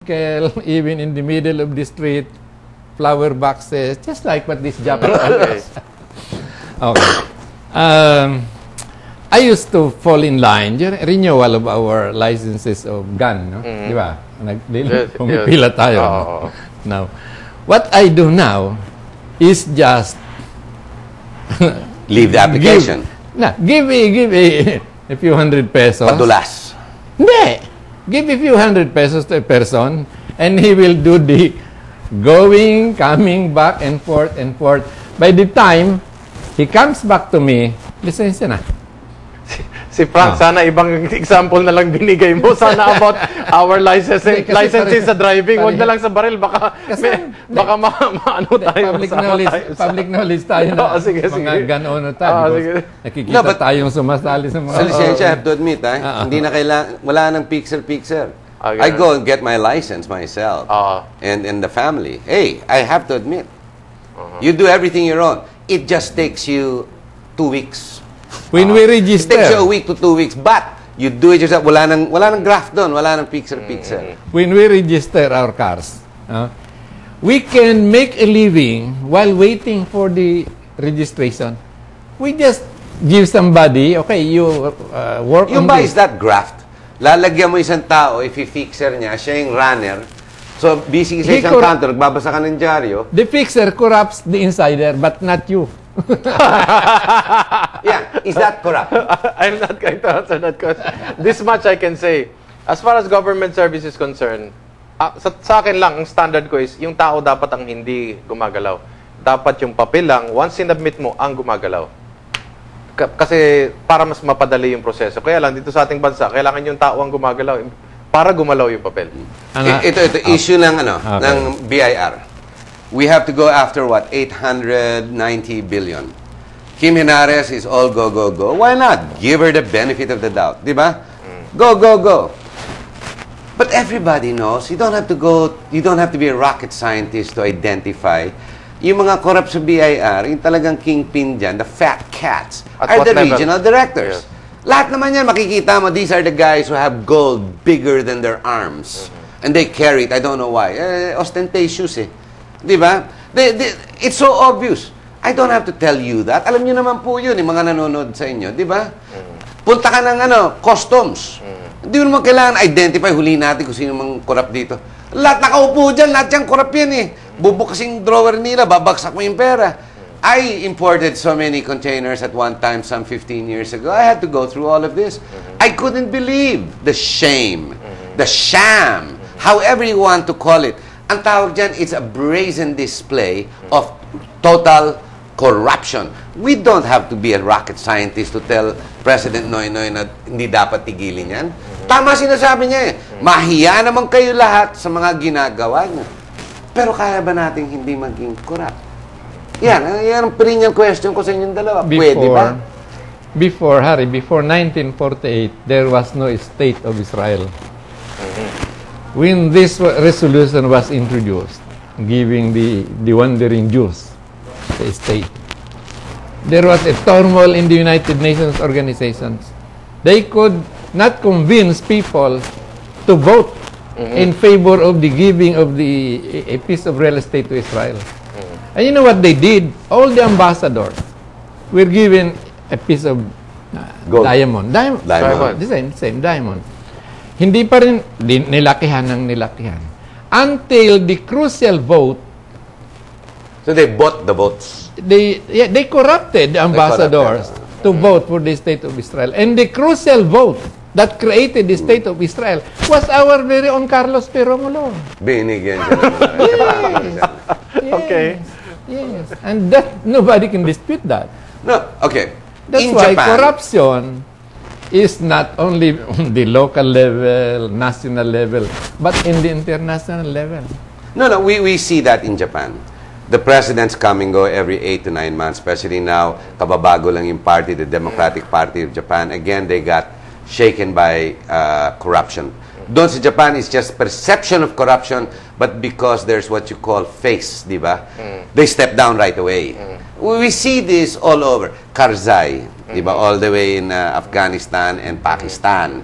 even in the middle of the street, flower boxes, just like what this Japanese does. Okay. I used to fall in line during renewal of our licenses of gun, no? Di ba? Pumipila tayo. No? Now, what I do now is just leave the application. Give a few hundred pesos. Padulas. Hindi. Give a few hundred pesos to a person and he will do the going, coming, back and forth and forth. By the time he comes back to me, lisensya na. Si Frank, sana ibang example na lang binigay mo. Sana about our licenses sa driving. Huwag na lang sa baril. Baka maano tayo. Public knowledge tayo na. Mga gun-owner tayo. Nakikita tayong sumasali sa mga... Sa lisensya, I have to admit, hindi na wala nang picture-picture. I go and get my license myself. And the family. Hey, I have to admit, you do everything your own. It just takes you 2 weeks. When we register, it takes you a week to 2 weeks, but you do it yourself. Wala nang graph doon, wala nang picture. When we register our cars, we can make a living while waiting for the registration. We just give somebody, okay, you work yung ba is that graft? Lalagyan mo isang tao, if i-fixer niya, siya yung runner. So, busy sa isang counter, nagbabasa ka ng dyaryo. The fixer corrupts the insider, but not you. Yeah, is that corrupt? I'm not going to answer that question. This much I can say. As far as government service is concerned, sa akin lang, ang standard ko is, yung tao dapat ang hindi gumagalaw. Dapat yung papel lang, once sinubmit mo, ang gumagalaw. Kasi para mas mapadali yung proseso. Kaya lang, dito sa ating bansa, kailangan yung tao ang gumagalaw para gumalaw yung papel. Ito issue ng BIR. We have to go after what? 890 billion. Kim Henares is all go, go, go. Why not? Give her the benefit of the doubt. Diba? Go, go, go. But everybody knows, you don't have to be a rocket scientist to identify yung mga corrupt sa BIR, yung talagang kingpin dyan, the fat cats, are the regional directors. Yes. Lahat naman yan, makikita mo, these are the guys who have gold bigger than their arms. And they carry it, I don't know why. Ostentatious eh. Diba? It's so obvious. I don't have to tell you that. Alam niyo naman po yun, yung mga nanonood sa inyo. Diba? Punta ka ng customs. Hindi mo naman kailangan identify, huliin natin kung sino mang corrupt dito. Lahat nakaupo dyan, lahat yung corrupt yan eh. Bubuk kasing drawer nila, babagsak mo yung pera. I imported so many containers at one time, some 15 years ago. I had to go through all of this. I couldn't believe the shame, the sham, however you want to call it. Ang tawag dyan, it's a brazen display of total corruption. We don't have to be a rocket scientist to tell President Noynoy na hindi dapat tigilin yan. Tama sinasabi niya eh. Mahiya naman kayo lahat sa mga ginagawa niyo. Pero kaya ba natin hindi maging corrupt? Yan ang perennial question ko sa inyong dalawa. Pwede ba? Before 1948, there was no state of Israel. When this resolution was introduced, giving the wandering Jews the state, there was a turmoil in the United Nations organizations. They could not convince people to vote in favor of the giving of a piece of real estate to Israel. And you know what they did? All the ambassadors were given a piece of diamond. Diamond. The same diamond. Hindi pa rin nilakihan ng nilakihan. Until the crucial vote. So they bought the votes. They corrupted the ambassadors to vote for the state of Israel. And the crucial vote that created the state of Israel was our very own Carlos P. Romulo. Binigyan Yes. Okay. Yes. And that nobody can dispute that. No, okay. That's why corruption is not only on the local level, national level, but in the international level. No, we see that in Japan. The presidents come and go every 8 to 9 months, especially now, kababago lang yung party, the Democratic Party of Japan. Again, they got shaken by corruption. Doon sa Japan, it's just perception of corruption, but because there's what you call face, di ba? They step down right away. We see this all over. Karzai, di ba? All the way in Afghanistan and Pakistan.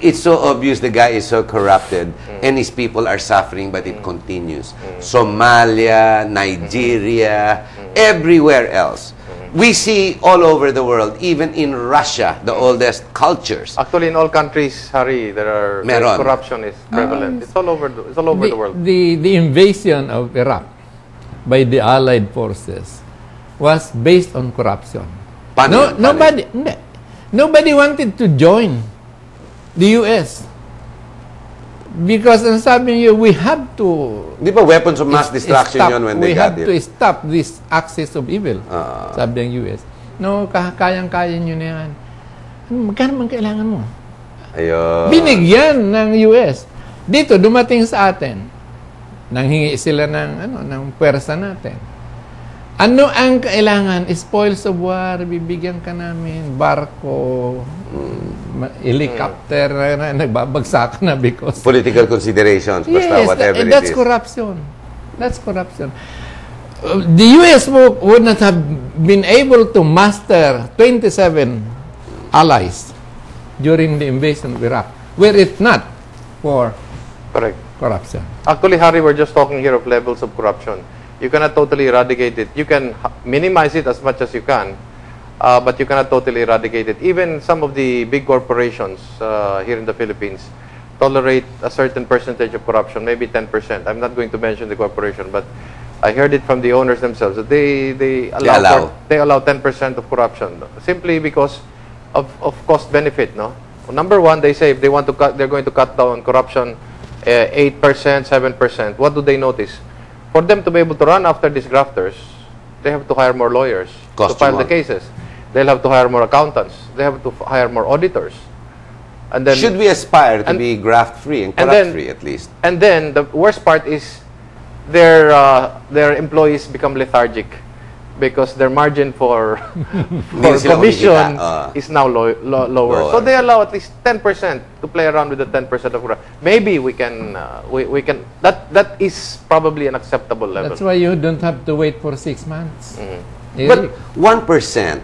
it's so obvious the guy is so corrupted and his people are suffering, but it continues. Somalia, Nigeria, everywhere else. We see all over the world, even in Russia, the oldest cultures. Actually, in all countries, Harry, there corruption is prevalent. It's all over the world. The invasion of Iraq by the Allied forces was based on corruption. Nobody wanted to join the US. Because ang sabi niyo, we have to... Di ba weapons of mass destruction yun when they got it? We have to stop this axis of evil, sabi ng US. No, kayang-kaya nyo na yan. Magkano man kailangan mo? Ayun. Binigyan ng US. Dito, dumating sa atin. Nanghingi sila ng pwersa natin. Ano ang kailangan? Spoils of war, bibigyan ka namin, barko, helicopter na nagbabagsak na because... Political considerations, basta whatever it is. That's corruption. That's corruption. The US would not have been able to master 27 allies during the invasion of Iraq, were it not for corruption. Actually, Harry, we're just talking here of levels of corruption. You cannot totally eradicate it. You can minimize it as much as you can, but you cannot totally eradicate it. Even some of the big corporations here in the Philippines tolerate a certain percentage of corruption, maybe 10%. I'm not going to mention the corporation, but I heard it from the owners themselves that they allow 10% of corruption simply because of cost benefit. No, number one, they say if they want to cut, they're going to cut down corruption 8%, 7%. What do they notice? For them to be able to run after these grafters, they have to hire more lawyers to file the cases. They'll have to hire more accountants. They have to hire more auditors. And then, should we aspire to be graft-free and corrupt-free at least? And then the worst part is their employees become lethargic because their margin for commission is now lower. So they allow at least 10% to play around with the 10% of corruption. Maybe we can that is probably an acceptable level. That's why you don't have to wait for 6 months. But 1%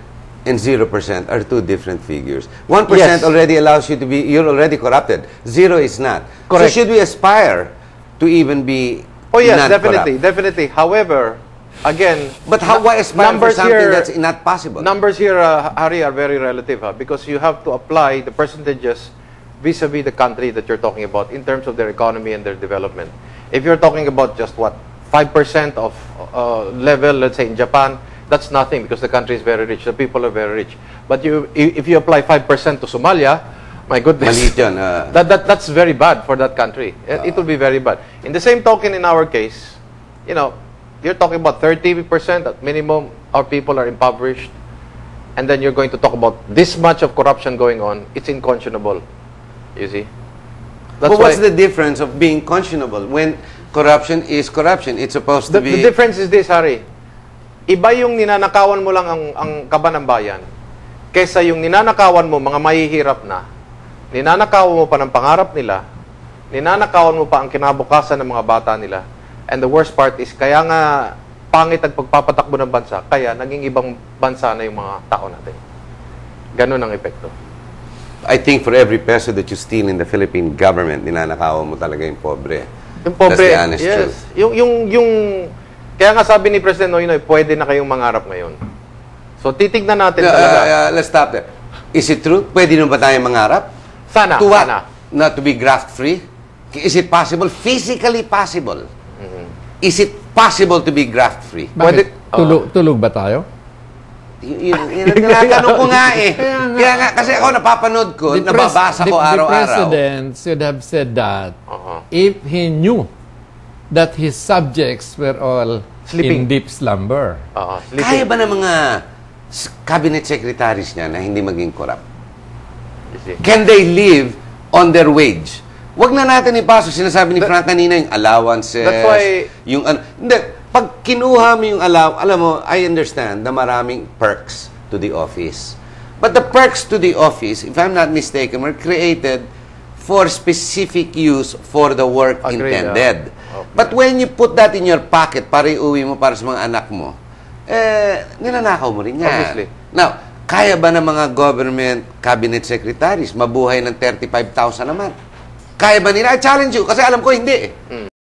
and 0% are two different figures. 1% already allows you to be, you're already corrupted. 0 is not. Correct. So should we aspire to even be definitely. However, again, but why aspire for something that's not possible? Numbers here, Harry, are very relative because you have to apply the percentages vis-a-vis the country that you're talking about in terms of their economy and their development. If you're talking about just 5% of level, let's say in Japan, that's nothing because the country is very rich, the people are very rich. But if you apply 5% to Somalia, my goodness, that's very bad for that country. It will be very bad. In the same token, in our case, you're talking about 30% at minimum, our people are impoverished. And then you're going to talk about this much of corruption going on. It's unconscionable. You see? But what's the difference of being conscionable when corruption is corruption? It's supposed to be... The difference is this, Harry. Iba yung ninanakawan mo lang ang kaba ng bayan kesa yung ninanakawan mo mga mahihirap na, ninanakawan mo pa ng pangarap nila, ninanakawan mo pa ang kinabukasan ng mga bata nila. And the worst part is, kaya nga pangit ang pagpapatakbo ng bansa, kaya naging ibang bansa na yung mga tao natin. Ganun ang epekto. I think for every peso that you steal in the Philippine government, ninanakawan mo talaga yung pobre. Yung pobre, that's the honest truth. Kaya nga sabi ni President Noynoy, pwede na kayong mangarap ngayon. So titignan natin talaga. Let's stop there. Is it true? Pwede na ba tayong mangarap? Sana. To what? Not to be graft-free? Is it possible? Physically possible. Is it possible to be graft-free? Bakit? Tulog ba tayo? Tinatanong ko nga eh. Kaya nga, kasi ako napapanood ko, nababasa ko araw-araw. The President should have said that if he knew that his subjects were all sleeping in deep slumber. Kaya ba ng mga cabinet secretaries niya na hindi maging corrupt? Can they live on their wage? Wag na natin ipasok. Sinasabi ni Frank kanina yung allowances. That's why... Hindi. Pag kinuha mo yung alam mo, I understand na maraming perks to the office. But the perks to the office, if I'm not mistaken, were created for specific use for the work intended. Okay. But when you put that in your pocket para iuwi mo para sa mga anak mo, ninanakaw mo rin yan. Obviously. Now, Kaya ba ng mga government cabinet secretaries mabuhay ng 35,000 naman? Kaya ba nila? I challenge you kasi alam ko hindi.